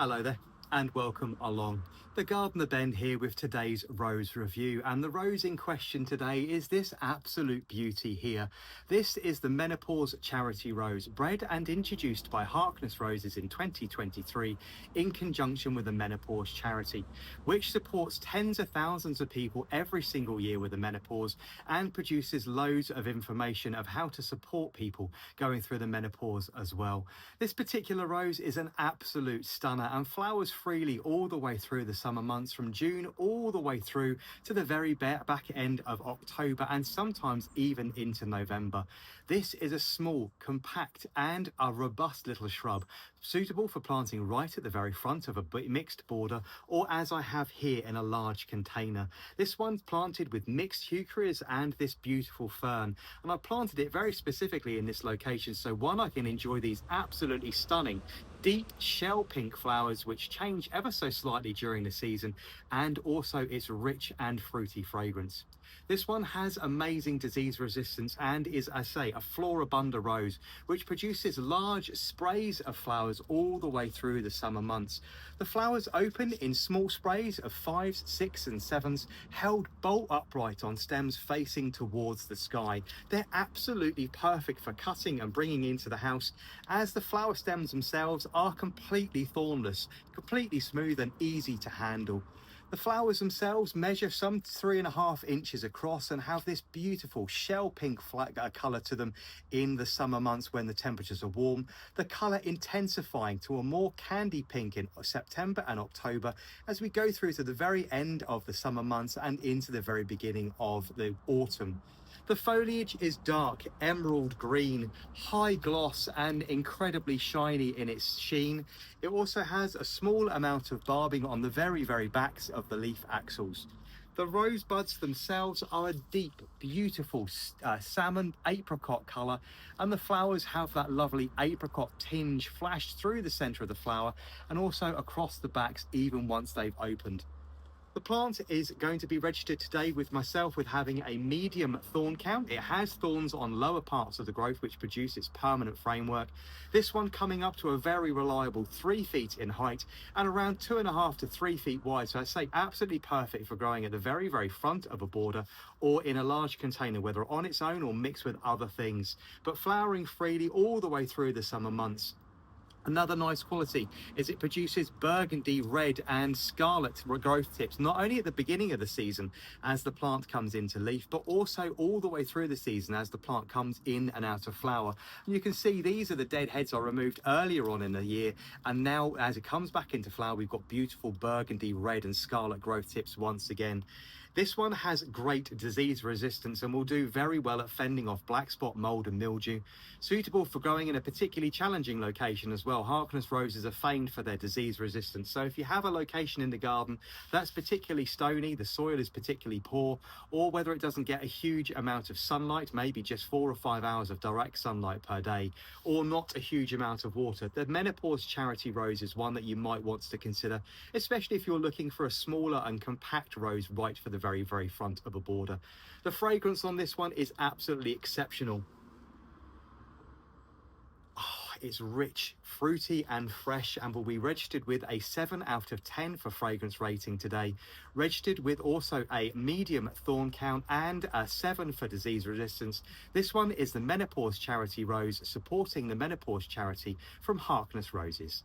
Hello there and welcome along. The Gardener Ben here with today's rose review, and the rose in question today is this absolute beauty here. This is the Menopause Charity Rose, bred and introduced by Harkness Roses in 2023 in conjunction with the Menopause Charity, which supports tens of thousands of people every single year with the menopause and produces loads of information of how to support people going through the menopause as well. This particular rose is an absolute stunner and flowers freely all the way through the summer months, from June all the way through to the very back end of October and sometimes even into November. This is a small, compact and a robust little shrub, suitable for planting right at the very front of a mixed border, or as I have here, in a large container. This one's planted with mixed heucheras and this beautiful fern, and I planted it very specifically in this location so one, I can enjoy these absolutely stunning deep shell pink flowers which change ever so slightly during the season, and also its rich and fruity fragrance. This one has amazing disease resistance and is, I say, a Florabunda rose, which produces large sprays of flowers all the way through the summer months. The flowers open in small sprays of 5s, 6s and 7s, held bolt upright on stems facing towards the sky. They're absolutely perfect for cutting and bringing into the house, as the flower stems themselves are completely thornless, completely smooth and easy to handle. The flowers themselves measure some 3.5 inches across and have this beautiful shell pink colour to them in the summer months when the temperatures are warm, the colour intensifying to a more candy pink in September and October as we go through to the very end of the summer months and into the very beginning of the autumn. The foliage is dark emerald green, high gloss and incredibly shiny in its sheen. It also has a small amount of barbing on the very backs of the leaf axils. The rose buds themselves are a deep, beautiful salmon apricot colour, and the flowers have that lovely apricot tinge flashed through the centre of the flower and also across the backs even once they've opened. The plant is going to be registered today with myself with having a medium thorn count. It has thorns on lower parts of the growth which produce its permanent framework. This one coming up to a very reliable 3 feet in height and around 2.5 to 3 feet wide. So I'd say absolutely perfect for growing at the very front of a border or in a large container, whether on its own or mixed with other things, but flowering freely all the way through the summer months. Another nice quality is it produces burgundy, red and scarlet growth tips, not only at the beginning of the season as the plant comes into leaf, but also all the way through the season as the plant comes in and out of flower. And you can see these are the dead heads I removed earlier on in the year, and now as it comes back into flower, we've got beautiful burgundy, red and scarlet growth tips once again. This one has great disease resistance and will do very well at fending off black spot mold and mildew. Suitable for growing in a particularly challenging location as well. Harkness roses are famed for their disease resistance. So if you have a location in the garden that's particularly stony, the soil is particularly poor, or whether it doesn't get a huge amount of sunlight, maybe just 4 or 5 hours of direct sunlight per day, or not a huge amount of water, the Menopause Charity Rose is one that you might want to consider, especially if you're looking for a smaller and compact rose right for the very front of a border. The fragrance on this one is absolutely exceptional. It's rich, fruity and fresh, and will be registered with a 7 out of 10 for fragrance rating today. Registered with also a medium thorn count and a 7 for disease resistance. This one is the Menopause Charity Rose, supporting the Menopause Charity from Harkness Roses.